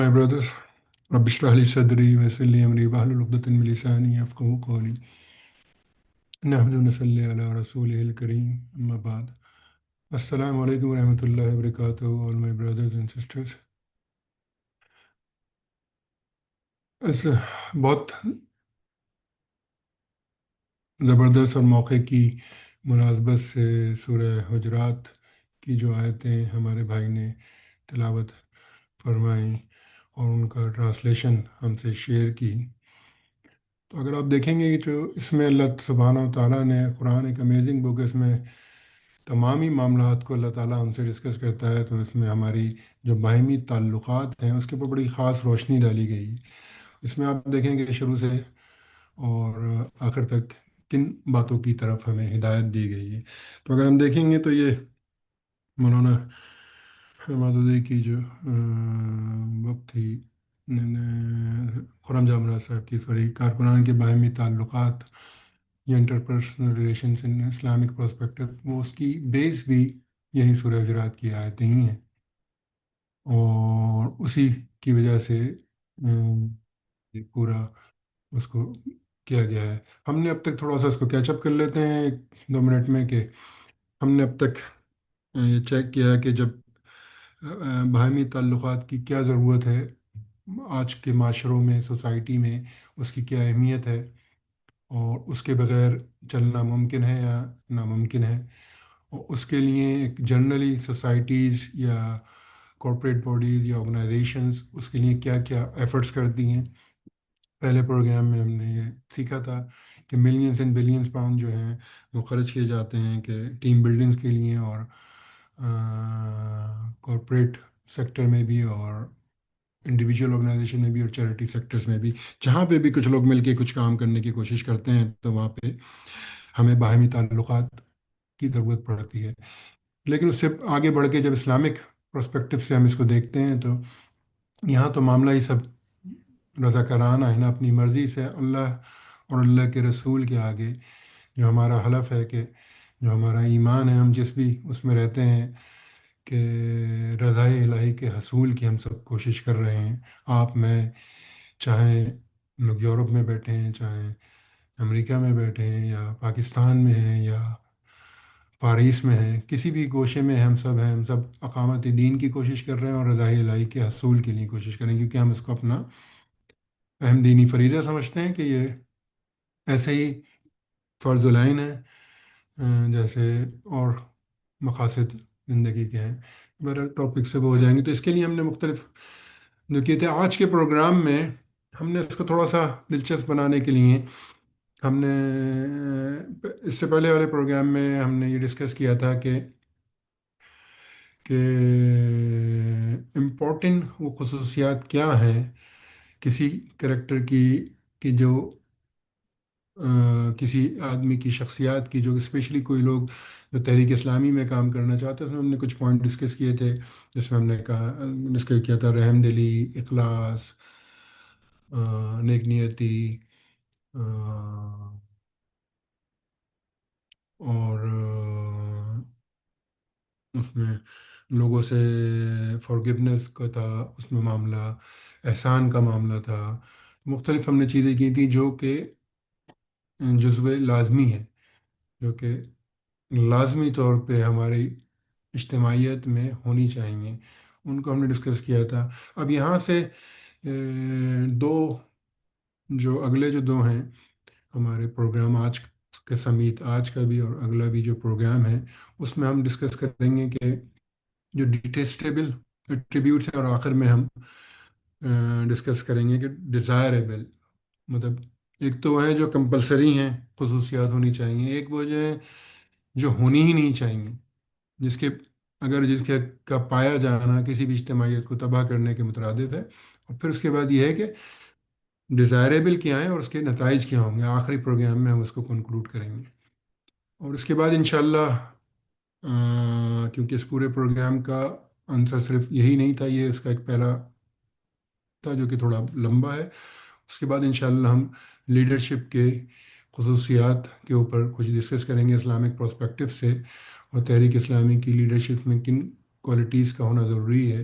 My brothers, رب اشرح لي صدري ويسر لي أمري واحلل عقدة من لساني يفقهوا قولي. نحمد ونصلي على رسوله الكريم أما بعد. السلام عليكم ورحمة الله وبركاته all my brothers and sisters. بہت زبردست اور موقع کی مناسبت سے سورہ حجرات کی جو آیتیں ہمارے بھائی نے تلاوت فرمائیں اور ان کا ٹرانسلیشن ہم سے شیئر کی، تو اگر آپ دیکھیں گے کہ جو اس میں اللہ سبحانہ و تعالیٰ نے قرآن ایک امیزنگ بک، اس میں تمامی معاملات کو اللہ تعالیٰ ہم سے ڈسکس کرتا ہے، تو اس میں ہماری جو باہمی تعلقات ہیں اس کے اوپر بڑی خاص روشنی ڈالی گئی۔ اس میں آپ دیکھیں گے شروع سے اور آخر تک کن باتوں کی طرف ہمیں ہدایت دی گئی ہے۔ تو اگر ہم دیکھیں گے تو یہ مولانا مادودی کی جو بک تھی، خرم جامرا صاحب کی، کارکنان کے باہمی تعلقات یا interpersonal relations in Islamic perspective, وہ اس کی بیس بھی یہی سورہ حجرات کی آیتیں ہی ہیں، اور اسی کی وجہ سے یہ پورا اس کو کیا گیا ہے۔ ہم نے اب تک تھوڑا سا اس کو کیچ اپ کر لیتے ہیں 1-2 منٹ میں، کہ ہم نے اب تک یہ چیک کیا ہے کہ جب باہمی تعلقات کی کیا ضرورت ہے آج کے معاشروں میں، سوسائٹی میں، اس کی کیا اہمیت ہے، اور اس کے بغیر چلنا ممکن ہے یا ناممکن ہے، اور اس کے لیے ایک جنرلی سوسائٹیز یا کارپوریٹ باڈیز یا آرگنائزیشنز اس کے لیے کیا کیا ایفرٹس کرتی ہیں۔ پہلے پروگرام میں ہم نے یہ سیکھا تھا کہ ملینز اینڈ بلینز پاؤنڈ جو ہیں وہ خرچ کیے جاتے ہیں کہ ٹیم بلڈنگز کے لیے، اور کارپوریٹ سیکٹر میں بھی، اور انڈیویجول آرگنائزیشن میں بھی، اور چیریٹی سیکٹرز میں بھی، جہاں پہ بھی کچھ لوگ مل کے کچھ کام کرنے کی کوشش کرتے ہیں تو وہاں پہ ہمیں باہمی تعلقات کی ضرورت پڑتی ہے۔ لیکن اس سے آگے بڑھ کے جب اسلامک پرسپیکٹو سے ہم اس کو دیکھتے ہیں تو یہاں تو معاملہ ہی سب رضاکارانہ ہے نا، اپنی مرضی سے اللہ اور اللہ کے رسول کے آگے جو ہمارا حلف ہے، کہ جو ہمارا ایمان ہے، ہم جس بھی اس میں رہتے ہیں کہ رضائے الہی کے حصول کی ہم سب کوشش کر رہے ہیں۔ آپ، میں، چاہے لوگ یورپ میں بیٹھے ہیں، چاہے امریکہ میں بیٹھے ہیں، یا پاکستان میں ہیں، یا پاریس میں ہیں، کسی بھی گوشے میں ہم سب اقامت دین کی کوشش کر رہے ہیں اور رضائے الہی کے حصول کے لیے کوشش کریں، کیونکہ ہم اس کو اپنا اہم دینی فریضہ سمجھتے ہیں کہ یہ ایسے ہی فرض العین ہے جیسے اور مقاصد زندگی کے ہیں۔ میرا ٹاپک سے وہ ہو جائیں گے، تو اس کے لیے ہم نے مختلف جو کیے تھے آج کے پروگرام میں، ہم نے اس کو تھوڑا سا دلچسپ بنانے کے لیے ہم نے اس سے پہلے والے پروگرام میں ہم نے یہ ڈسکس کیا تھا کہ امپورٹنٹ وہ خصوصیات کیا ہیں کسی کریکٹر کی، کہ جو کسی آدمی کی شخصیات کی، جو اسپیشلی کوئی لوگ جو تحریک اسلامی میں کام کرنا چاہتے ہیں، اس میں ہم نے کچھ پوائنٹ ڈسکس کیے تھے، جس میں ہم نے کہا ڈسکس کیا تھا رحم دلی، اخلاص، نیک نیتی، اور اس میں لوگوں سے فارگیونیس کا تھا، اس میں معاملہ احسان کا معاملہ تھا، مختلف ہم نے چیزیں کی تھیں جو کہ جزو لازمی ہے، جو کہ لازمی طور پہ ہماری اجتماعیت میں ہونی چاہیے، ان کو ہم نے ڈسکس کیا تھا۔ اب یہاں سے دو جو اگلے جو دو ہیں ہمارے پروگرام آج کے سمیت، آج کا بھی اور اگلا بھی جو پروگرام ہے، اس میں ہم ڈسکس کریں گے کہ جو ڈیٹیسٹیبل ایٹریبیوٹس ہیں، اور آخر میں ہم ڈسکس کریں گے کہ ڈیزائربل، مطلب ایک تو وہ ہیں جو کمپلسری ہیں، خصوصیات ہونی چاہیے، ایک وہ جو ہیں جو ہونی ہی نہیں چاہیے، جس کے جس کے کا پایا جانا کسی بھی اجتماعیت کو تباہ کرنے کے مترادف ہے۔ اور پھر اس کے بعد یہ ہے کہ ڈیزائریبل کیا ہے اور اس کے نتائج کیا ہوں گے، آخری پروگرام میں ہم اس کو کنکلوڈ کریں گے۔ اور اس کے بعد انشاءاللہ کیونکہ اس پورے پروگرام کا آنسر صرف یہی نہیں تھا، یہ اس کا ایک پہلا تھا جو کہ تھوڑا لمبا ہے، اس کے بعد انشاءاللہ ہم لیڈرشپ کے خصوصیات کے اوپر کچھ ڈسکس کریں گے اسلامک پرسپیکٹو سے، اور تحریک اسلامی کی لیڈرشپ میں کن کوالٹیز کا ہونا ضروری ہے،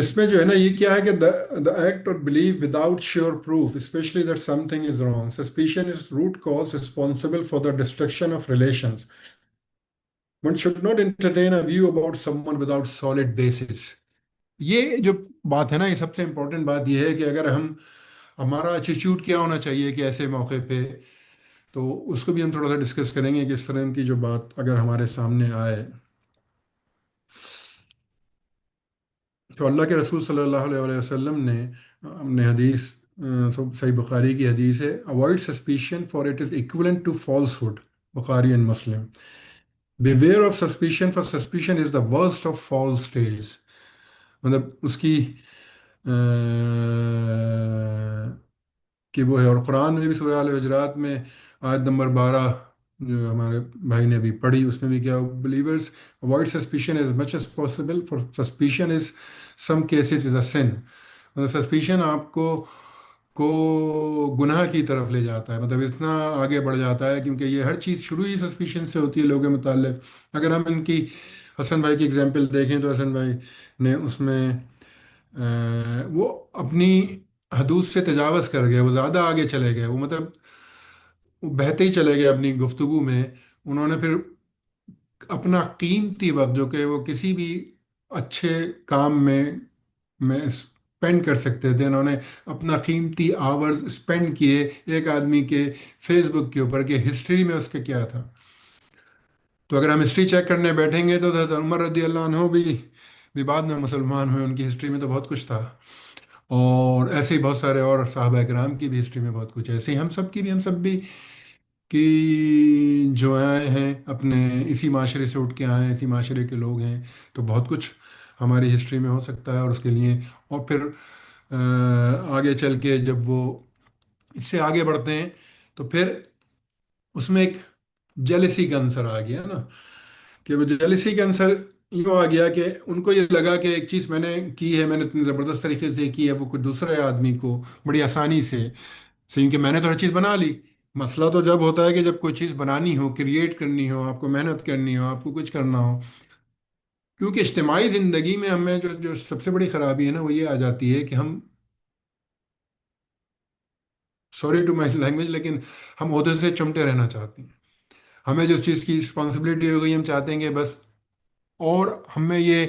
اس میں جو ہے نا یہ کیا ہے کہ the act or belief without sure proof, especially that something is wrong. Suspicion is root cause responsible for the destruction of relations. One should not entertain a view about someone without solid basis. یہ جو بات ہے نا، یہ سب سے important بات یہ ہے کہ اگر ہمارا ایٹیچیوڈ کیا ہونا چاہیے کہ ایسے موقع پہ، تو اس کو بھی ہم تھوڑا سا ڈسکس کریں گے کہ اس طرح کی جو بات اگر ہمارے سامنے آئے، تو اللہ کے رسول صلی اللہ علیہ وآلہ وسلم نے ہم نے حدیث صحیح بخاری کی حدیث ہے، avoid suspicion for it is equivalent to falsehood, Bukhari and Muslim. Beware of suspicion for suspicion is the worst of false tales. مطلب اس کی کہ وہ ہے. اور قرآن میں بھی سورہ آل حجرات میں آیت نمبر 12 جو ہمارے بھائی نے ابھی پڑھی، اس میں بھی کیا، believers avoid suspicion as much as possible for suspicion is some cases is a sin. مطلب سسپیشن آپ کو گناہ کی طرف لے جاتا ہے، مطلب اتنا آگے بڑھ جاتا ہے، کیونکہ یہ ہر چیز شروع ہی سسپیشن سے ہوتی ہے لوگوں کے متعلق. اگر ہم ان کی حسن بھائی کی اگزامپل دیکھیں تو حسن بھائی نے اس میں وہ اپنی حدود سے تجاوز کر گئے، وہ زیادہ آگے چلے گئے، وہ مطلب وہ بہتے ہی چلے گئے اپنی گفتگو میں. انہوں نے پھر اپنا قیمتی وقت جو کہ وہ کسی بھی اچھے کام میں اسپینڈ کر سکتے تھے، انہوں نے اپنا قیمتی آورز اسپینڈ کیے ایک آدمی کے فیس بک کے اوپر کہ ہسٹری میں اس کے کیا تھا. تو اگر ہم ہسٹری چیک کرنے بیٹھیں گے تو حضرت عمر رضی اللہ عنہ بھی بعد میں مسلمان ہوئے، ان کی ہسٹری میں تو بہت کچھ تھا. اور ایسے ہی بہت سارے اور صحابہ کرام کی بھی ہسٹری میں بہت کچھ ہے. ایسے ہی ہم سب کی بھی، ہم سب بھی کہ جو آئے ہیں اپنے اسی معاشرے سے اٹھ کے آئے ہیں، اسی معاشرے کے لوگ ہیں، تو بہت کچھ ہماری ہسٹری میں ہو سکتا ہے. اور اس کے لیے اور پھر آگے چل کے جب وہ اس سے آگے بڑھتے ہیں تو پھر اس میں ایک جیلسی کا عنصر آ گیا نا، کہ وہ جیلسی کا عنصر یوں آ گیا کہ ان کو یہ لگا کہ ایک چیز میں نے کی ہے، میں نے اتنی زبردست طریقے سے کی ہے، وہ کوئی دوسرے آدمی کو بڑی آسانی سے کیونکہ میں نے تو ہر چیز بنا لی. مسئلہ تو جب ہوتا ہے کہ جب کوئی چیز بنانی ہو، کریٹ کرنی ہو، آپ کو محنت کرنی ہو، آپ کو کچھ کرنا ہو. کیونکہ اجتماعی زندگی میں ہمیں جو سب سے بڑی خرابی ہے نا، وہ یہ آ جاتی ہے کہ ہم، سوری ٹو مائی لینگویج، لیکن ہم عہدے سے چمٹے رہنا چاہتے ہیں. ہمیں جس چیز کی رسپانسبلٹی ہو گئی ہم چاہتے ہیں کہ بس، اور ہمیں یہ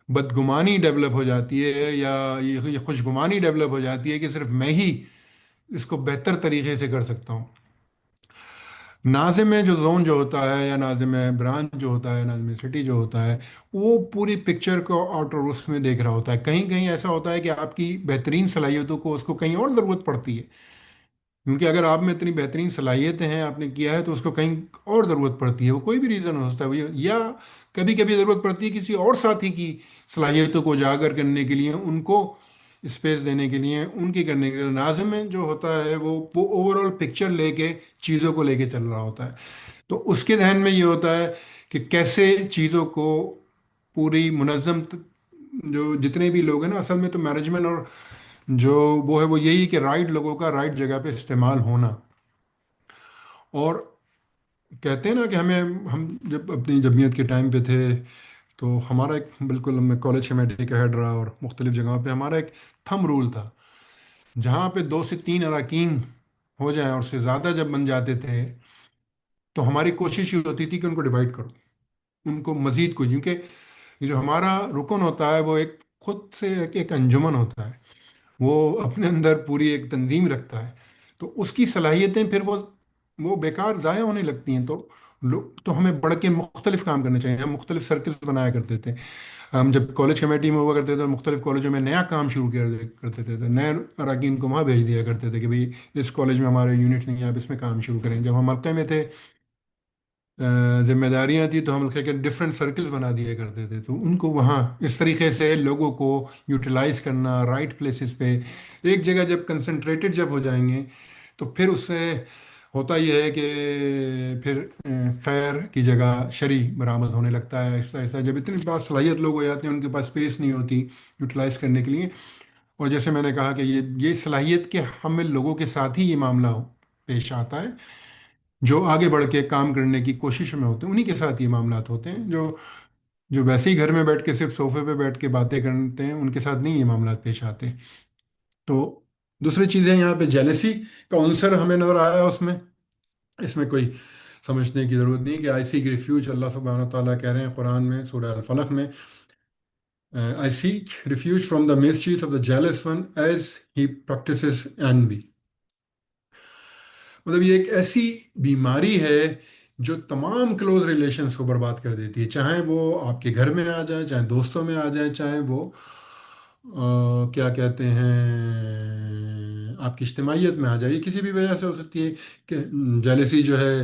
بدگمانی ڈیولپ ہو جاتی ہے یا یہ خوشگمانی ڈیولپ ہو جاتی ہے کہ صرف میں ہی اس کو بہتر طریقے سے کر سکتا ہوں. ناظم جو زون جو ہوتا ہے، یا ناظم برانچ جو ہوتا ہے، ناظم سٹی جو ہوتا ہے، وہ پوری پکچر کو آؤٹر اس میں دیکھ رہا ہوتا ہے. کہیں کہیں ایسا ہوتا ہے کہ آپ کی بہترین صلاحیتوں کو اس کو کہیں اور ضرورت پڑتی ہے، کیونکہ اگر آپ میں اتنی بہترین صلاحیتیں ہیں، آپ نے کیا ہے، تو اس کو کہیں اور ضرورت پڑتی ہے. وہ کوئی بھی ریزن ہو سکتا ہے، یا کبھی کبھی ضرورت پڑتی ہے کسی اور ساتھی کی صلاحیتوں کو اجاگر کرنے کے لیے، ان کو اسپیس دینے کے لیے، ان کی کرنے کے لیے. ناظم میں جو ہوتا ہے وہ اوور آل پکچر لے کے چیزوں کو لے کے چل رہا ہوتا ہے. تو اس کے ذہن میں یہ ہوتا ہے کہ کیسے چیزوں کو پوری منظم جو جتنے بھی لوگ ہیں نا، اصل میں تو مینجمنٹ اور جو وہ ہے وہ یہی کہ رائٹ لوگوں کا رائٹ جگہ پہ استعمال ہونا. اور کہتے ہیں نا کہ ہم جب اپنی جمعیت کے ٹائم پہ تھے تو ہمارا ایک بالکل، میں کالج کمیٹی کا ہیڈ رہا اور مختلف جگہوں پہ ہمارا ایک تھم رول تھا. جہاں پہ 2 سے 3 اراکین ہو جائیں اور سے زیادہ جب بن جاتے تھے تو ہماری کوشش یہ ہوتی تھی کہ ان کو ڈیوائڈ کرو، ان کو مزید کو، کیونکہ یہ جو ہمارا رکن ہوتا ہے وہ ایک خود سے ایک انجمن ہوتا ہے، وہ اپنے اندر پوری ایک تنظیم رکھتا ہے. تو اس کی صلاحیتیں پھر وہ بیکار ضائع ہونے لگتی ہیں. تو ہمیں بڑھ کے مختلف کام کرنے چاہیے. ہم مختلف سرکلز بنایا کرتے تھے. ہم جب کالج کمیٹی میں ہوا کرتے تھے تو مختلف کالجوں میں نیا کام شروع کرتے تھے، تو نئے اراکین کو وہاں بھیج دیا کرتے تھے کہ بھئی اس کالج میں ہمارے یونٹ نہیں ہے، آپ اس میں کام شروع کریں. جب ہم حلقے میں تھے، ذمہ داریاں تھیں، تو ہم لوگ کے ڈفرینٹ سرکلز بنا دیا کرتے تھے. تو ان کو وہاں اس طریقے سے لوگوں کو یوٹیلائز کرنا رائٹ پلیسز پہ ایک جگہ جب کنسنٹریٹڈ جب ہو جائیں گے، تو پھر اس سے ہوتا یہ ہے کہ پھر خیر کی جگہ شری برآمد ہونے لگتا ہے ایسا ایسا. جب اتنی بات صلاحیت لوگ ہو جاتے ہیں، ان کے پاس اسپیس نہیں ہوتی یوٹیلائز کرنے کے لیے. اور جیسے میں نے کہا کہ یہ صلاحیت کے حامل لوگوں کے ساتھ ہی یہ معاملہ پیش آتا ہے، جو آگے بڑھ کے کام کرنے کی کوشش میں ہوتے ہیں، انہی کے ساتھ یہ معاملات ہوتے ہیں. جو جو ویسے ہی گھر میں بیٹھ کے صرف صوفے پہ بیٹھ کے باتیں کرتے ہیں، ان کے ساتھ نہیں یہ معاملات پیش آتے. تو دوسری چیزیں یہاں پہ جیلسی کا عنصر ہمیں نظر آیا اس میں کوئی سمجھنے کی ضرورت نہیں کہ آئی سیک ریفیوج، اللہ سبحانہ و تعالیٰ کہہ رہے ہیں قرآن میں سورہ الفلق میں، I seek refuge from the mischief of the jealous one as he practices envy. مطلب یہ ایک ایسی بیماری ہے جو تمام کلوز ریلیشنز کو برباد کر دیتی ہے، چاہے وہ آپ کے گھر میں آ جائے، چاہے دوستوں میں آ جائے، چاہے وہ کیا کہتے ہیں آپ کی اجتماعیت میں آ جائے. یہ کسی بھی وجہ سے ہو سکتی ہے کہ جیلسی جو ہے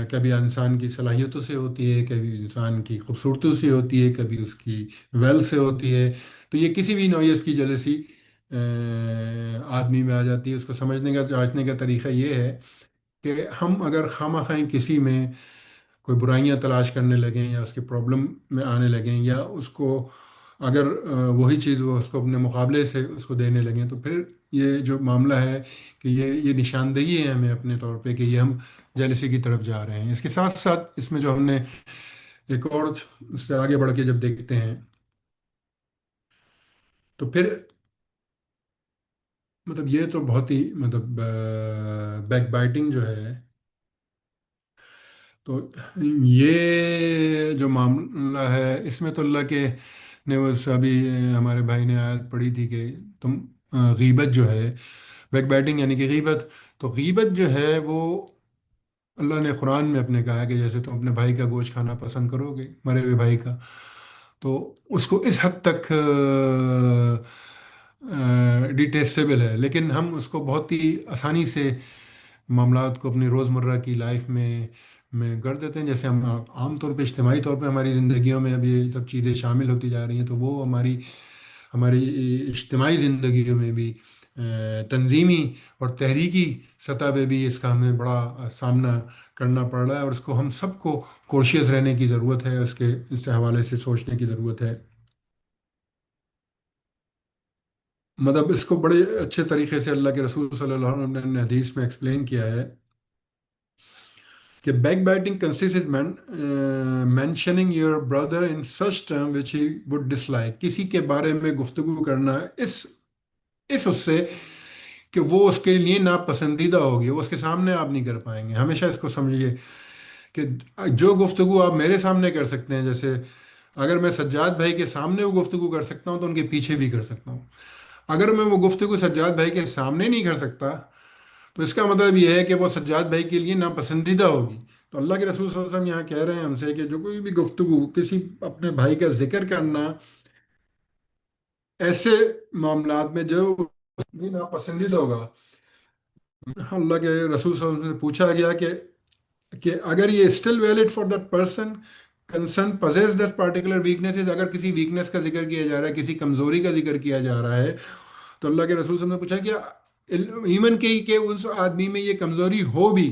کبھی انسان کی صلاحیتوں سے ہوتی ہے، کبھی انسان کی خوبصورتی سے ہوتی ہے، کبھی اس کی ویل سے ہوتی ہے. تو یہ کسی بھی نوعیت کی جیلسی آدمی میں آ جاتی ہے. اس کو سمجھنے کا جانچنے کا طریقہ یہ ہے کہ ہم اگر خواہ مخواہ کسی میں کوئی برائیاں تلاش کرنے لگیں یا اس کے پرابلم میں آنے لگیں، یا اس کو اگر وہی چیز وہ اس کو اپنے مقابلے سے اس کو دینے لگیں، تو پھر یہ جو معاملہ ہے کہ یہ نشاندہی ہے ہمیں اپنے طور پہ کہ یہ ہم جیلسی کی طرف جا رہے ہیں. اس کے ساتھ ساتھ اس میں جو ہم نے ایک اور اس سے آگے بڑھ کے جب دیکھتے ہیں تو پھر مطلب یہ تو بہت ہی مطلب بیک بائٹنگ جو ہے، تو یہ جو معاملہ ہے اس میں تو اللہ کے نے وہ ابھی ہمارے بھائی نے آیت پڑھی تھی کہ تم غیبت جو ہے، بیک بائٹنگ یعنی کہ غیبت، تو غیبت جو ہے وہ اللہ نے قرآن میں اپنے کہا ہے کہ جیسے تم اپنے بھائی کا گوشت کھانا پسند کرو گے، مرے ہوئے بھائی کا، تو اس کو اس حد تک ڈیٹیسٹیبل ہے، لیکن ہم اس کو بہت ہی آسانی سے معاملات کو اپنی روزمرہ کی لائف میں کر دیتے ہیں. جیسے ہم عام طور پہ اجتماعی طور پہ ہماری زندگیوں میں اب یہ سب چیزیں شامل ہوتی جا رہی ہیں، تو وہ ہماری اجتماعی زندگیوں میں بھی تنظیمی اور تحریکی سطح پہ بھی اس کا ہمیں بڑا سامنا کرنا پڑ رہا ہے، اور اس کو ہم سب کو کورشیس رہنے کی ضرورت ہے، اس کے حوالے سے سوچنے کی ضرورت ہے. مطلب اس کو بڑے اچھے طریقے سے اللہ کے رسول صلی اللہ علیہ وسلم نے حدیث میں ایکسپلین کیا ہے کہ backbiting consist mentioning your brother in such term which he would dislike. کسی کے بارے میں گفتگو کرنا اس سے کہ وہ اس کے لیے ناپسندیدہ ہوگی، وہ اس کے سامنے آپ نہیں کر پائیں گے. ہمیشہ اس کو سمجھیے کہ جو گفتگو آپ میرے سامنے کر سکتے ہیں، جیسے اگر میں سجاد بھائی کے سامنے وہ گفتگو کر سکتا ہوں تو ان کے پیچھے بھی کر سکتا ہوں. اگر میں وہ گفتگو سجاد بھائی کے سامنے نہیں کر سکتا تو اس کا مطلب یہ ہے کہ وہ سجاد بھائی کے لیے ناپسندیدہ ہوگی. تو اللہ کے رسول صلی اللہ علیہ وسلم یہاں کہہ رہے ہیں ہم سے کہ جو کوئی بھی گفتگو کسی اپنے بھائی کا ذکر کرنا ایسے معاملات میں جو بھی ناپسندیدہ ہوگا، اللہ کے رسول صلی اللہ علیہ وسلم سے پوچھا گیا کہ اگر یہ still valid for that person concern possess that particular weaknesses, اگر کسی ویکنیس کا ذکر کیا جا رہا ہے، کسی کمزوری کا ذکر کیا جا رہا ہے، تو اللہ کے رسول صلی اللہ علیہ وسلم نے پوچھا کہ ایون کہ اس آدمی میں یہ کمزوری ہو بھی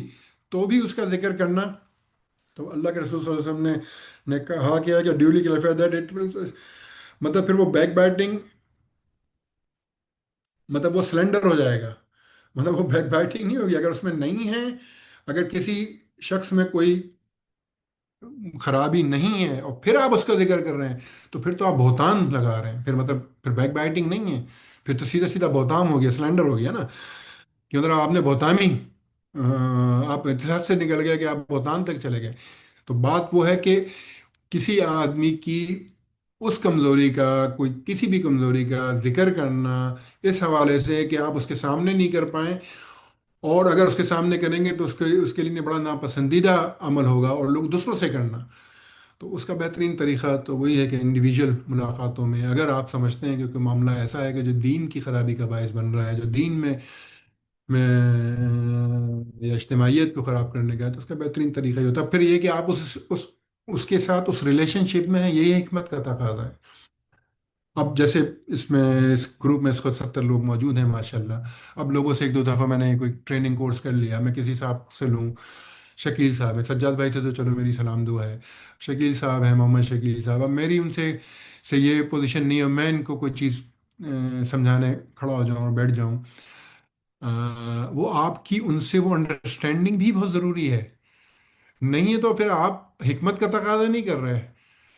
تو بھی اس کا ذکر کرنا. تو اللہ کے رسول صلی اللہ علیہ وسلم نے کہا کیا کہ ڈیولی کلیفائی دیٹ اٹ مطلب پھر وہ بیک بائٹنگ مطلب وہ سلنڈر ہو جائے گا. مطلب وہ بیک بائٹنگ نہیں ہوگی اگر اس میں نہیں ہے. اگر کسی شخص میں کوئی خرابی نہیں ہے اور پھر آپ اس کا ذکر کر رہے ہیں تو پھر تو آپ بہتان لگا رہے ہیں. پھر مطلب پھر بیک بائٹنگ نہیں ہے، پھر تو سیدھا سیدھا بہتان ہو گیا، سلنڈر ہو گیا نا. کہ مطلب آپ نے بہتانی آپ احتساس سے نکل گئے کہ آپ بہتان تک چلے گئے. تو بات وہ ہے کہ کسی آدمی کی اس کمزوری کا، کوئی کسی بھی کمزوری کا ذکر کرنا اس حوالے سے کہ آپ اس کے سامنے نہیں کر پائیں، اور اگر اس کے سامنے کریں گے تو اس کے لیے بڑا ناپسندیدہ عمل ہوگا، اور لوگ دوسروں سے کرنا. تو اس کا بہترین طریقہ تو وہی ہے کہ انڈیویجول ملاقاتوں میں اگر آپ سمجھتے ہیں کہ کوئی معاملہ ایسا ہے کہ جو دین کی خرابی کا باعث بن رہا ہے، جو دین میں یا اجتماعیت کو خراب کرنے کا ہے، تو اس کا بہترین طریقہ یہ ہوتا ہے پھر یہ کہ آپ اس کے ساتھ اس ریلیشن شپ میں ہیں. یہی حکمت کا تقاضا ہے. اب جیسے اس گروپ میں اس کو 70 لوگ موجود ہیں ماشاءاللہ. اب لوگوں سے ایک دو دفعہ میں نے کوئی ٹریننگ کورس کر لیا، میں کسی صاحب سے لوں، شکیل صاحب ہے، سجاد بھائی سے تو چلو میری سلام دعا ہے، شکیل صاحب ہیں، محمد شکیل صاحب. اب میری ان سے یہ پوزیشن نہیں ہے میں ان کو کوئی چیز سمجھانے کھڑا ہو جاؤں اور بیٹھ جاؤں. وہ آپ کی ان سے وہ انڈرسٹینڈنگ بھی بہت ضروری ہے. نہیں ہے تو پھر آپ حکمت کا تقاضا نہیں کر رہے.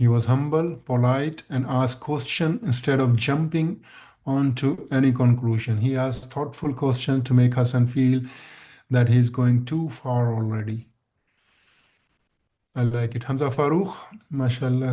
He was humble, polite, and asked questions instead of jumping on to any conclusion. He asked thoughtful questions to make Hassan feel that he's going too far already. I like it. Hamza Farooq, mashallah,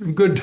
Good.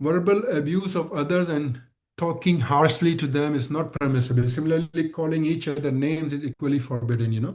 verbal abuse of others and talking harshly to them is not permissible. Similarly, calling each other names is equally forbidden, you know.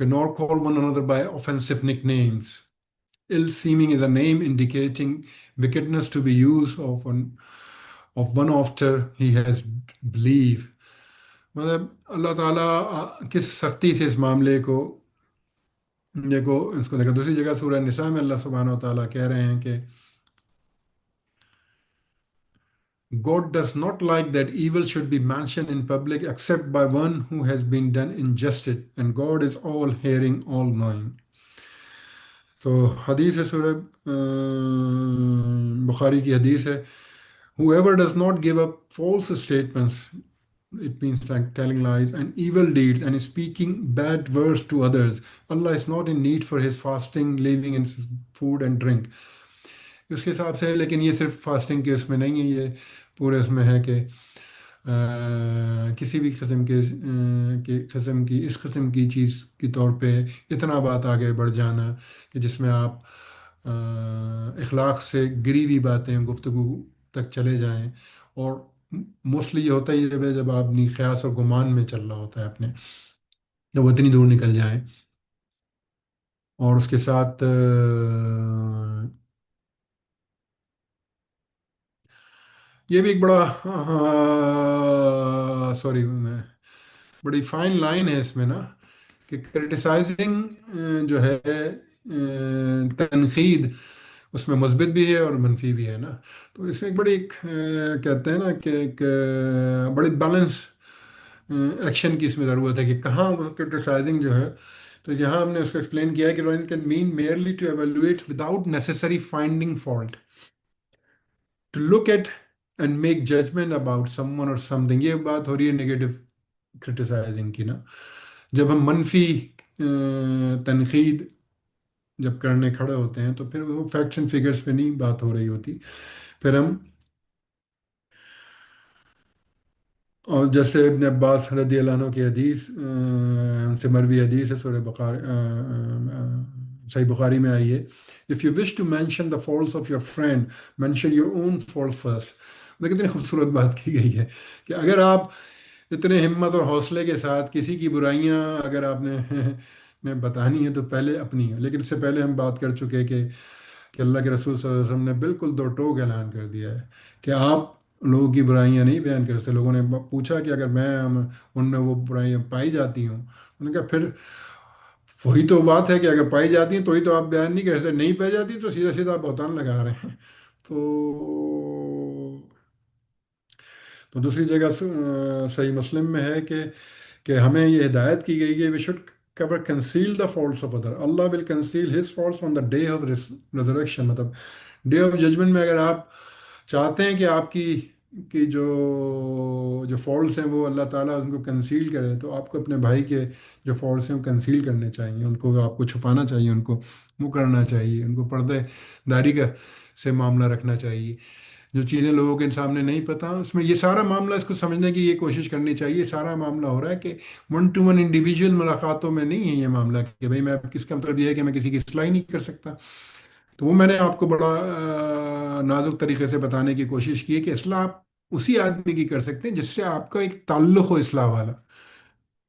nor call one another by offensive nicknames. Ill seeming is a name indicating wickedness to be used of one after he has believed. مطلب اللہ تعالیٰ کس سختی سے اس معاملے کو دیکھو اس کو دیکھو، دوسری جگہ سورہ نساء میں اللہ سبحانہ و تعالیٰ کہہ رہے ہیں کہ God does not like that evil should be mentioned in public except by one who has been done injustice, and God is all hearing, all knowing. تو حدیث ہے سورہ بخاری کی حدیث ہے، whoever does not give up false statements, it means like telling lies and evil deeds and speaking bad words to others, Allah is not in need for his fasting, living and food and drink. اس کے حساب سے، لیکن یہ صرف fasting کے اس میں نہیں ہے، یہ پورے اس میں ہے کہ کسی بھی قسم کی اس قسم کی چیز کے طور پہ اتنا بات آگے بڑھ جانا کہ جس میں آپ اخلاق سے گری ہوئی باتیں گفتگو تک چلے جائیں، اور موسٹلی یہ ہوتا ہی ہے جب آپ اپنی خیاس اور گمان میں چل رہا ہوتا ہے اپنے، جب وہ اتنی دور نکل جائیں. اور اس کے ساتھ یہ بھی ایک بڑا سوری میں بڑی فائن لائن ہے اس میں نا، کہ کرٹیسائزنگ جو ہے تنقید، اس میں مثبت بھی ہے اور منفی بھی ہے نا. تو اس میں ایک بڑی کہتے ہیں نا کہ ایک بڑی بیلنس ایکشن کی اس میں ضرورت ہے کہ کہاں وہ کرٹیسائزنگ جو ہے. تو یہاں ہم نے اس کو ایکسپلین کیا ہے کہ رائن can mean merely to evaluate without necessary finding fault, to look at and make judgement about someone اور سم تھنگ. یہ بات ہو رہی ہے نیگیٹو کرٹیسائزنگ کی نا. جب ہم منفی تنقید جب کرنے کھڑے ہوتے ہیں تو پھر وہ فیکٹس اینڈ فگرز پہ نہیں بات ہو رہی ہوتی، پھر ہم اور جیسے ابن عباس رضی اللہ عنہ کی حدیث ان سے مروی حدیث ہے، سورہ بخاری صحیح بخاری میں آئی ہے، if you wish to mention the faults of your friend mention your own faults first. مطلب کتنی خوبصورت بات کی گئی ہے کہ اگر آپ اتنے ہمت اور حوصلے کے ساتھ کسی کی برائیاں اگر آپ نے بتانی ہے تو پہلے اپنی. لیکن اس سے پہلے ہم بات کر چکے کہ اللہ کے رسول صلی اللہ علیہ وسلم نے بالکل دو ٹوک اعلان کر دیا ہے کہ آپ لوگوں کی برائیاں نہیں بیان کر سکتے. لوگوں نے پوچھا کہ اگر میں ان میں وہ برائیاں پائی جاتی ہوں، انہوں نے کہا پھر وہی تو بات ہے کہ اگر پائی جاتی ہیں تو ہی تو آپ بیان نہیں کر سکتے، نہیں پائی جاتی تو سیدھا سیدھا آپ بہتان لگا رہے ہیں. تو دوسری جگہ صحیح مسلم میں ہے کہ ہمیں یہ ہدایت کی گئی ہے we should cover conceal the faults of other, اللہ will conceal his faults on the day of resurrection. مطلب ڈے آف ججمنٹ میں اگر آپ چاہتے ہیں کہ آپ کی جو فالٹس ہیں وہ اللہ تعالیٰ ان کو کنسیل کرے، تو آپ کو اپنے بھائی کے جو فالٹس ہیں وہ کنسیل کرنے چاہیے، ان کو آپ کو چھپانا چاہیے، ان کو منہ کرنا چاہیے، ان کو پردے داری کا سے معاملہ رکھنا چاہیے. جو چیزیں لوگوں کے سامنے نہیں پتہ اس میں یہ سارا معاملہ، اس کو سمجھنے کی یہ کوشش کرنی چاہیے. یہ سارا معاملہ ہو رہا ہے کہ ون ٹو ون انڈیویجول ملاقاتوں میں نہیں ہے یہ معاملہ کہ بھئی میں کس کا مطلب یہ ہے کہ میں کسی کی اصلاح ہی نہیں کر سکتا. تو وہ میں نے آپ کو بڑا نازک طریقے سے بتانے کی کوشش کی ہے کہ اصلاح آپ اسی آدمی کی کر سکتے ہیں جس سے آپ کا ایک تعلق ہو اصلاح والا.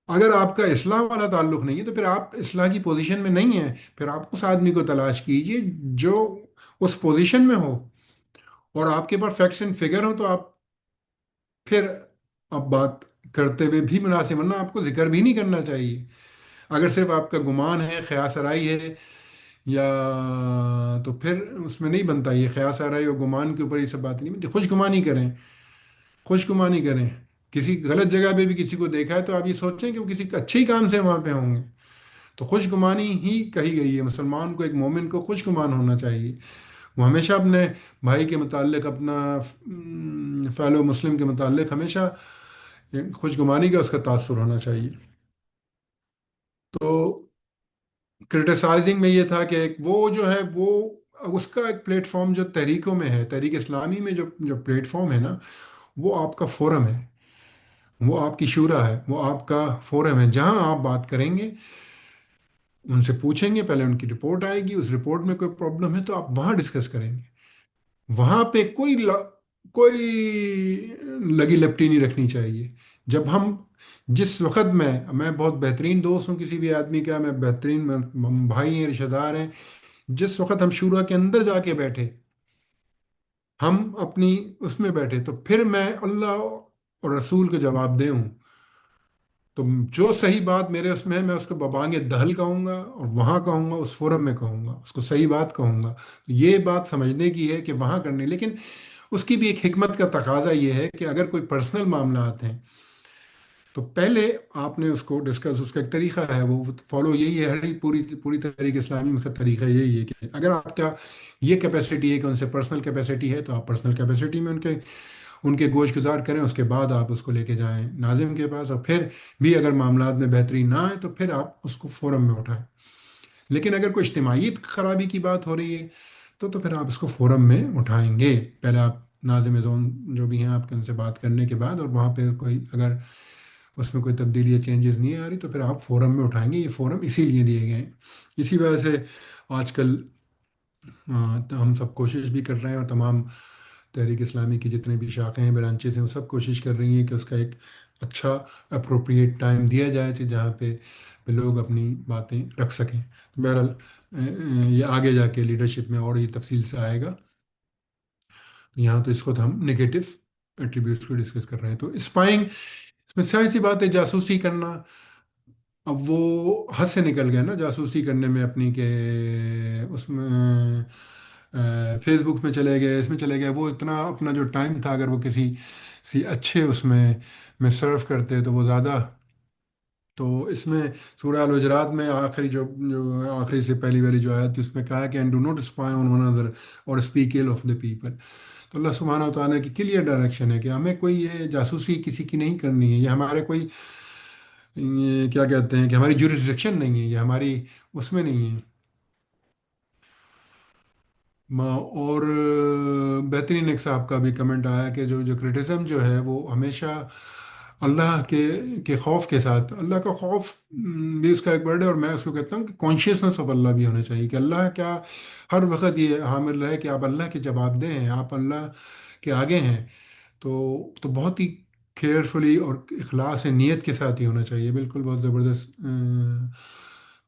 اگر آپ کا اصلاح والا تعلق نہیں ہے تو پھر آپ اصلاح کی پوزیشن میں نہیں ہیں. پھر آپ اس آدمی کو تلاش کیجئے جو اس پوزیشن میں ہو اور آپ کے پاس فیکٹس اینڈ فگر ہوں، تو آپ پھر اب بات کرتے ہوئے بھی مناسب، ورنہ آپ کو ذکر بھی نہیں کرنا چاہیے. اگر صرف آپ کا گمان ہے، خیاس آرائی ہے، یا تو پھر اس میں نہیں بنتا. یہ خیاس آرائی اور گمان کے اوپر یہ سب بات نہیں بنتی. خوش گمانی کریں، خوش گمانی کریں. کسی غلط جگہ پہ بھی کسی کو دیکھا ہے تو آپ یہ سوچیں کہ وہ کسی اچھے ہی کام سے وہاں پہ ہوں گے. تو خوش گمانی ہی کہی گئی ہے. مسلمان کو، ایک مومن کو خوش گمان ہونا چاہیے. وہ ہمیشہ اپنے بھائی کے متعلق، اپنا فیلو مسلم کے متعلق ہمیشہ خوش گمانی کا اس کا تاثر ہونا چاہیے. تو کرٹیسائزنگ میں یہ تھا کہ وہ جو ہے وہ اس کا ایک پلیٹ فارم جو تحریکوں میں ہے، تحریک اسلامی میں جو پلیٹ فارم ہے نا، وہ آپ کا فورم ہے، وہ آپ کی شورا ہے، وہ آپ کا فورم ہے جہاں آپ بات کریں گے، ان سے پوچھیں گے، پہلے ان کی رپورٹ آئے گی، اس رپورٹ میں کوئی پرابلم ہے تو آپ وہاں ڈسکس کریں گے. وہاں پہ کوئی لگی لپٹی نہیں رکھنی چاہیے. جب ہم جس وقت میں بہت بہترین دوست ہوں کسی بھی آدمی کا، میں بہترین بھائی ہیں، رشتہ دار ہیں، جس وقت ہم شورا کے اندر جا کے بیٹھے، ہم اپنی اس میں بیٹھے، تو پھر میں اللہ اور رسول کو جواب دے ہوں تو جو صحیح بات میرے اس میں ہے میں اس کو ببانگ دہل کہوں گا، اور وہاں کہوں گا، اس فورم میں کہوں گا، اس کو صحیح بات کہوں گا. تو یہ بات سمجھنے کی ہے کہ وہاں کرنی، لیکن اس کی بھی ایک حکمت کا تقاضا یہ ہے کہ اگر کوئی پرسنل معاملات ہیں تو پہلے آپ نے اس کو ڈسکس، اس کا ایک طریقہ ہے وہ فالو، یہی ہے ہر پوری پوری طریقے اسلامی میں، اس کا طریقہ یہی ہے کہ اگر آپ کا یہ کیپیسٹی ہے کہ ان سے پرسنل کیپیسٹی ہے تو آپ پرسنل کیپیسٹی میں ان کے گوش گزار کریں، اس کے بعد آپ اس کو لے کے جائیں ناظم کے پاس، اور پھر بھی اگر معاملات میں بہتری نہ آئے تو پھر آپ اس کو فورم میں اٹھائیں. لیکن اگر کوئی اجتماعی خرابی کی بات ہو رہی ہے تو پھر آپ اس کو فورم میں اٹھائیں گے. پہلے آپ ناظم زون جو بھی ہیں آپ کے ان سے بات کرنے کے بعد، اور وہاں پہ کوئی اگر اس میں کوئی تبدیلی یا چینجز نہیں آ رہی تو پھر آپ فورم میں اٹھائیں گے. یہ فورم اسی لیے دیے گئے ہیں. اسی وجہ سے آج کل تو ہم سب کوشش بھی کر رہے ہیں، اور تمام تحریک اسلامی کی جتنے بھی شاخیں ہیں، برانچز ہیں، وہ سب کوشش کر رہی ہیں کہ اس کا ایک اچھا اپروپریٹ ٹائم دیا جائے کہ جہاں پہ لوگ اپنی باتیں رکھ سکیں. بہرحال یہ آگے جا کے لیڈرشپ میں اور یہ تفصیل سے آئے گا. یہاں تو اس کو تو ہم نگیٹو ایٹریبیوٹس کو ڈسکس کر رہے ہیں. تو اسپائنگ، اس میں ساری سی بات ہے، جاسوسی کرنا. اب وہ حد سے نکل گیا نا جاسوسی کرنے میں اپنی، کہ اس میں فیس بک میں چلے گئے، اس میں چلے گئے. وہ اتنا اپنا جو ٹائم تھا اگر وہ کسی اچھے اس میں سرو کرتے تو وہ زیادہ. تو اس میں سورہ الحجرات میں آخری جو آخری سے پہلی والی جو آیت تھی اس میں کہا کہ and do not spy on one other اور speak ill of the people. تو اللہ سبحانہ و تعالیٰ کی کلیئر ڈائریکشن ہے کہ ہمیں کوئی یہ جاسوسی کسی کی نہیں کرنی ہے. یہ ہمارے کوئی یہ کیا کہتے ہیں کہ ہماری جورسڈکشن نہیں ہے، یہ ہماری اس میں نہیں ہے. اور بہترین ایک صاحب کا بھی کمنٹ آیا کہ جو کرٹیزم جو ہے وہ ہمیشہ اللہ کے خوف کے ساتھ، اللہ کا خوف بھی اس کا ایک ورڈ ہے، اور میں اس کو کہتا ہوں کہ کانشیسنس آف اللہ بھی ہونا چاہیے، کہ اللہ کیا ہر وقت یہ حامل رہے کہ آپ اللہ کے جواب دہ ہیں، آپ اللہ کے آگے ہیں. تو بہت ہی کیئرفلی اور اخلاص نیت کے ساتھ ہی ہونا چاہیے. بالکل بہت زبردست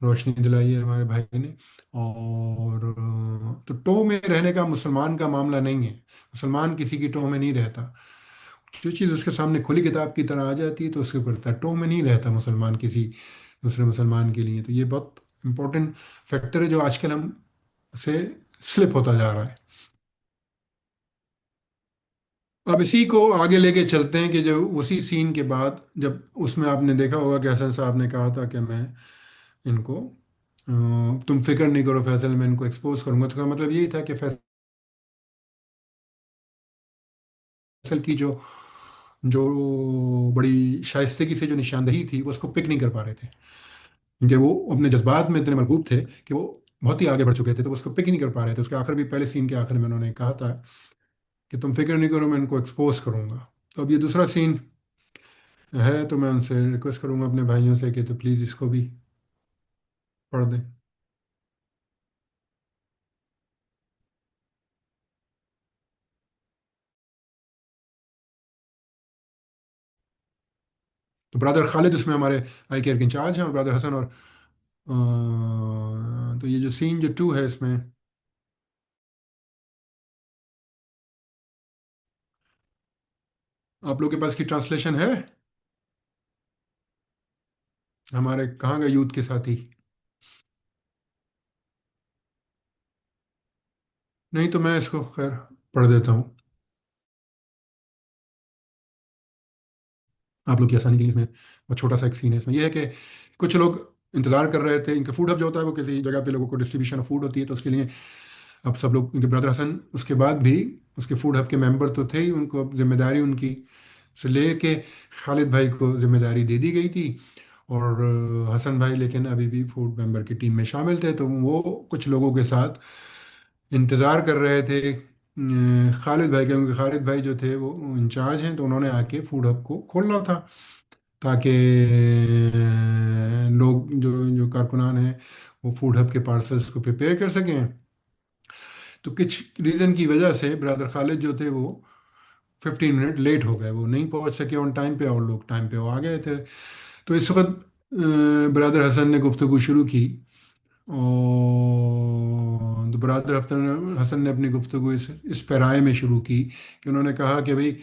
روشنی دلائی ہے ہمارے بھائی نے. اور تو ٹو میں رہنے کا مسلمان کا معاملہ نہیں ہے، مسلمان کسی کی ٹو میں نہیں رہتا. جو چیز اس کے سامنے کھلی کتاب کی طرح آ جاتی ہے تو اس کے اوپر ٹو میں نہیں رہتا مسلمان کسی دوسرے مسلمان کے لیے. تو یہ بہت امپورٹنٹ فیکٹر ہے جو آج کل ہم سے سلپ ہوتا جا رہا ہے. اب اسی کو آگے لے کے چلتے ہیں کہ جو اسی سین کے بعد جب اس میں آپ نے دیکھا ہوگا کہ حسن صاحب نے کہا تھا کہ میں ان کو تم فکر نہیں کرو فیصل، میں ان کو ایکسپوز کروں گا. تو اس کا مطلب یہی تھا کہ فیصل کی جو جو بڑی شائستگی سے جو نشاندہی تھی وہ اس کو پک نہیں کر پا رہے تھے، کیونکہ وہ اپنے جذبات میں اتنے مرغوب تھے کہ وہ بہت ہی آگے بڑھ چکے تھے، تو وہ اس کو پک ہی نہیں کر پا رہے تھے. اس کے آخر بھی پہلے سین کے آخر میں انہوں نے کہا تھا کہ تم فکر نہیں کرو میں ان کو ایکسپوز کروں گا. تو اب یہ دوسرا سین ہے، تو میں ان سے ریکویسٹ کروں گا اپنے بھائیوں سے کہ تو پلیز اس کو بھی پڑھ دیں. تو برادر خالد اس میں ہمارے آئی کیئر کے انچارج ہیں، اور برادر حسن. اور تو یہ جو سین جو 2 ہے اس میں آپ لوگ کے پاس کی ٹرانسلیشن ہے؟ ہمارے کہاں گئے یوتھ کے ساتھی؟ نہیں تو میں اس کو خیر پڑھ دیتا ہوں آپ لوگ کی آسانی کے لیے. اس میں بہت چھوٹا سا ایک سین ہے. اس میں یہ ہے کہ کچھ لوگ انتظار کر رہے تھے. ان کا فوڈ ہب جو ہوتا ہے وہ کسی جگہ پہ لوگوں کو ڈسٹریبیوشن آف فوڈ ہوتی ہے، تو اس کے لیے اب سب لوگ، ان کے برادر حسن اس کے بعد بھی اس کے فوڈ ہب کے ممبر تو تھے ہی، ان کو اب ذمہ داری ان کی سے لے کے خالد بھائی کو ذمہ داری دے دی گئی تھی. اور حسن بھائی لیکن ابھی بھی فوڈ ممبر کی ٹیم میں شامل تھے، تو وہ کچھ لوگوں کے ساتھ انتظار کر رہے تھے خالد بھائی کا، کیونکہ خالد بھائی جو تھے وہ انچارج ہیں، تو انہوں نے آ کے فوڈ ہب کو کھولنا تھا تاکہ لوگ جو کارکنان ہیں وہ فوڈ ہب کے پارسلز کو پریپیئر کر سکیں. تو کچھ ریزن کی وجہ سے برادر خالد جو تھے وہ 15 منٹ لیٹ ہو گئے، وہ نہیں پہنچ سکے آن ٹائم پہ، اور لوگ ٹائم پہ وہ آ گئے تھے. تو اس وقت برادر حسن نے گفتگو شروع کی، اور تو برادر حسن نے اپنی گفتگو اس پیرائے میں شروع کی کہ انہوں نے کہا کہ بھئی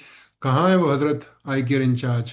کہاں ہے وہ حضرت آئی کیئر انچارج.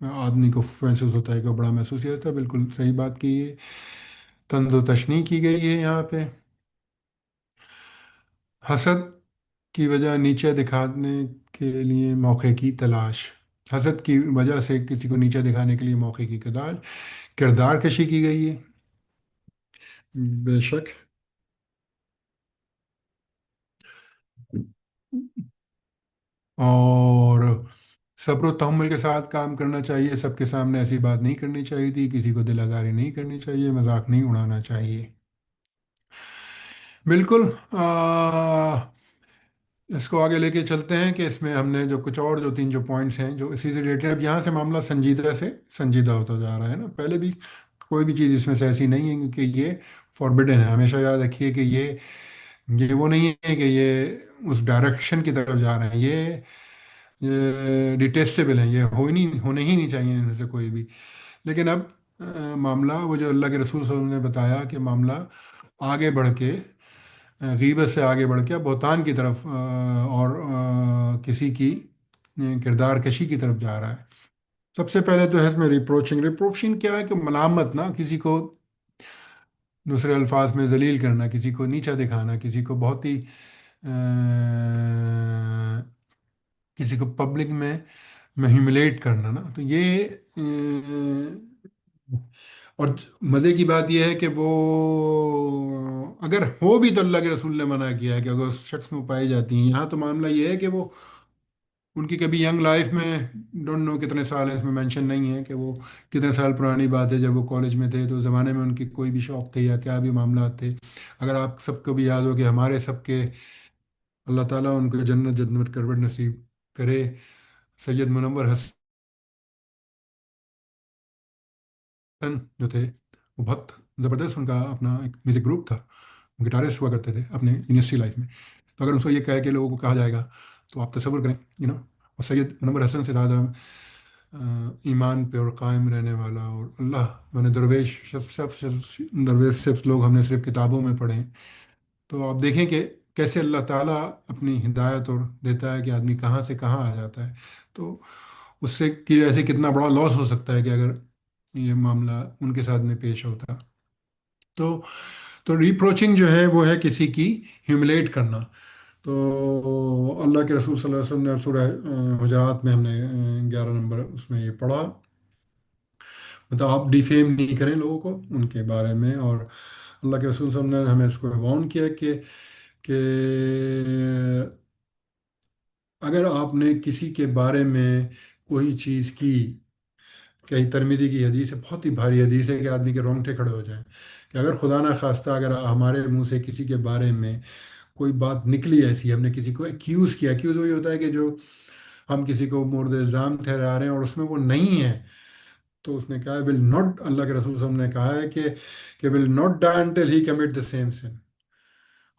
آدمی کو محسوس ہوتا ہے کہ وہ بڑا محسوس کیا جاتا ہے، بالکل صحیح بات کی ہے، طنز و تشنیع کی گئی ہے یہاں پہ۔ حسد کی وجہ نیچے دکھانے کے لیے موقع کی تلاش، حسد کی وجہ سے کسی کو نیچے دکھانے کے لیے موقع کی تلاش، کردار کشی کی گئی ہے، بے شک۔ اور صبر و تحمل کے ساتھ کام کرنا چاہیے، سب کے سامنے ایسی بات نہیں کرنی چاہیے تھی، کسی کو دل آزاری نہیں کرنی چاہیے، مذاق نہیں اڑانا چاہیے، بالکل۔ اس کو آگے لے کے چلتے ہیں کہ اس میں ہم نے جو کچھ اور جو تین جو پوائنٹس ہیں جو اسی سے ریلیٹڈ، اب یہاں سے معاملہ سنجیدہ سے سنجیدہ ہوتا جا رہا ہے نا، پہلے بھی کوئی بھی چیز اس میں سے ایسی نہیں ہے کیونکہ یہ فاربیڈن ہے، ہمیشہ یاد رکھیے کہ یہ وہ نہیں ہے کہ یہ اس ڈائریکشن کی طرف جا رہے ہیں، یہ ڈیٹیسٹیبل ہیں، یہ ہونے ہی نہیں چاہیے ان میں سے کوئی بھی۔ لیکن اب معاملہ وہ جو اللہ کے رسول صلی اللہ علیہ وسلم نے بتایا کہ معاملہ آگے بڑھ کے غیبت سے آگے بڑھ کے بہتان کی طرف اور کسی کی کردار کشی کی طرف جا رہا ہے۔ سب سے پہلے تو ہے اس میں ریپروچنگ کیا ہے کہ ملامت نہ، کسی کو دوسرے الفاظ میں ذلیل کرنا، کسی کو نیچا دکھانا، کسی کو بہت ہی کسی کو پبلک میں ہیوملیٹ کرنا نا، تو یہ اور مزے کی بات یہ ہے کہ وہ اگر ہو بھی تو اللہ کے رسول نے منع کیا ہے کہ اگر اس شخص میں پائی جاتی ہیں، یہاں تو معاملہ یہ ہے کہ وہ ان کی کبھی ینگ لائف میں ڈونٹ نو کتنے سال ہیں، اس میں مینشن نہیں ہے کہ وہ کتنے سال پرانی بات ہے، جب وہ کالج میں تھے تو اس زمانے میں ان کی کوئی بھی شوق تھے یا کیا بھی معاملات تھے۔ اگر آپ سب کو بھی یاد ہو کہ ہمارے سب کے اللہ تعالیٰ ان کو جنت جنت کروٹ نصیب کرے، سید منور حسن جو تھے وہ بہت زبردست، ان کا اپنا ایک میوزک گروپ تھا، گٹارسٹ ہوا کرتے تھے اپنے یونیورسٹی لائف میں، تو اگر اس کو یہ کہے کہ لوگوں کو کہا جائے گا تو آپ تصور کریں اور سید منور حسن سے زیادہ ایمان پہ اور قائم رہنے والا، اور اللہ میں نے درویش درویش صرف لوگ ہم نے صرف کتابوں میں پڑھے ہیں، تو آپ دیکھیں کہ کیسے اللہ تعالیٰ اپنی ہدایت اور دیتا ہے کہ آدمی کہاں سے کہاں آ جاتا ہے، تو اس سے کی وجہ سے کتنا بڑا لاس ہو سکتا ہے کہ اگر یہ معاملہ ان کے ساتھ میں پیش ہوتا، تو تو ریپروچنگ جو ہے وہ ہے کسی کی ہیوملیٹ کرنا۔ تو اللہ کے رسول صلی اللہ علیہ وسلم نے سورہ حجرات میں ہم نے 11 نمبر اس میں یہ پڑھا، مطلب آپ ڈیفیم نہیں کریں لوگوں کو ان کے بارے میں، اور اللہ کے رسول صلی اللہ علیہ وسلم نے ہمیں اس کو وارن کیا کہ اگر آپ نے کسی کے بارے میں کوئی چیز کی، کہیں ترمیدی کی حدیث ہے، بہت ہی بھاری حدیث ہے کہ آدمی کے رونگٹے کھڑے ہو جائیں، کہ اگر خدا نہ خواستہ اگر ہمارے منہ سے کسی کے بارے میں کوئی بات نکلی ایسی، ہم نے کسی کو ایکیوز کیا، ایکیوز وہی ہوتا ہے کہ جو ہم کسی کو مورد الزام ٹھہرا رہے ہیں اور اس میں وہ نہیں ہے، تو اس نے کہا ہے ول ناٹ، اللہ کے رسول صلی اللہ علیہ وسلم نے کہا ہے کہ will not die until he commit the same sin،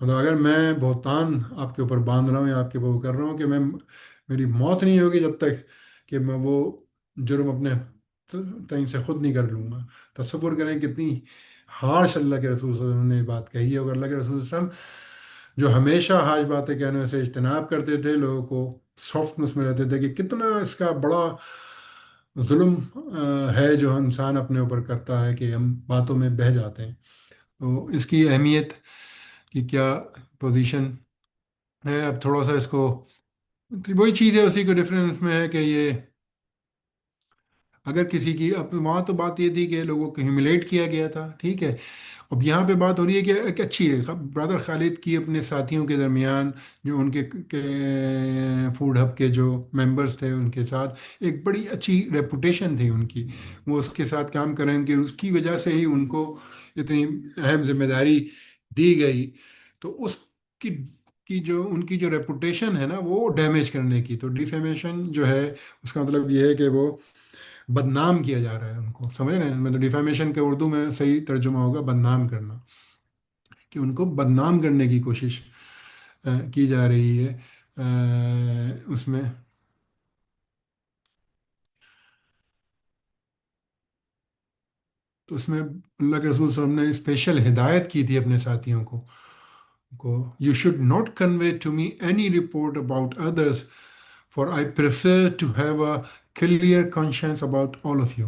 مطلب اگر میں بہتان آپ کے اوپر باندھ رہا ہوں یا آپ کے اوپر کر رہا ہوں کہ میری موت نہیں ہوگی جب تک کہ میں وہ جرم اپنے تئیں سے خود نہیں کر لوں گا۔ تصور کریں کتنی ہارش اللہ کے رسول صلی اللہ علیہ وسلم نے یہ بات کہی ہے، اور اللہ کے رسول صلی اللہ علیہ وسلم جو ہمیشہ ہارش باتیں کہنے سے اجتناب کرتے تھے، لوگوں کو سافٹنس میں رہتے تھے کہ کتنا اس کا بڑا ظلم ہے جو انسان اپنے اوپر کرتا ہے کہ ہم باتوں میں بہہ جاتے ہیں، تو اس کی اہمیت کی کیا پوزیشن ہے۔ اب تھوڑا سا اس کو وہی چیز ہے، اسی کو ڈفرینس میں ہے کہ یہ اگر کسی کی، اب وہاں تو بات یہ تھی کہ لوگوں کو ہیوملیٹ کیا گیا تھا، ٹھیک ہے، اب یہاں پہ بات ہو رہی ہے کہ ایک اچھی ہے برادر خالد کی اپنے ساتھیوں کے درمیان، جو ان کے فوڈ ہب کے جو ممبرس تھے ان کے ساتھ ایک بڑی اچھی ریپوٹیشن تھی ان کی، وہ اس کے ساتھ کام کریں گے، اس کی وجہ سے ہی ان کو اتنی اہم ذمہ داری دی گئی، تو اس کی ان کی جو ریپوٹیشن ہے نا وہ ڈیمیج کرنے کی، تو ڈیفیمیشن جو ہے اس کا مطلب یہ ہے کہ وہ بدنام کیا جا رہا ہے ان کو، سمجھ رہے ہیں، مطلب ڈیفیمیشن کے اردو میں صحیح ترجمہ ہوگا بدنام کرنا، کہ ان کو بدنام کرنے کی کوشش کی جا رہی ہے اس میں۔ تو اس میں اللہ کے رسول صلی اللہ علیہ وسلم نے اسپیشل ہدایت کی تھی اپنے ساتھیوں کو you should not convey to me any report about others for I prefer to have a clear conscience about all of you.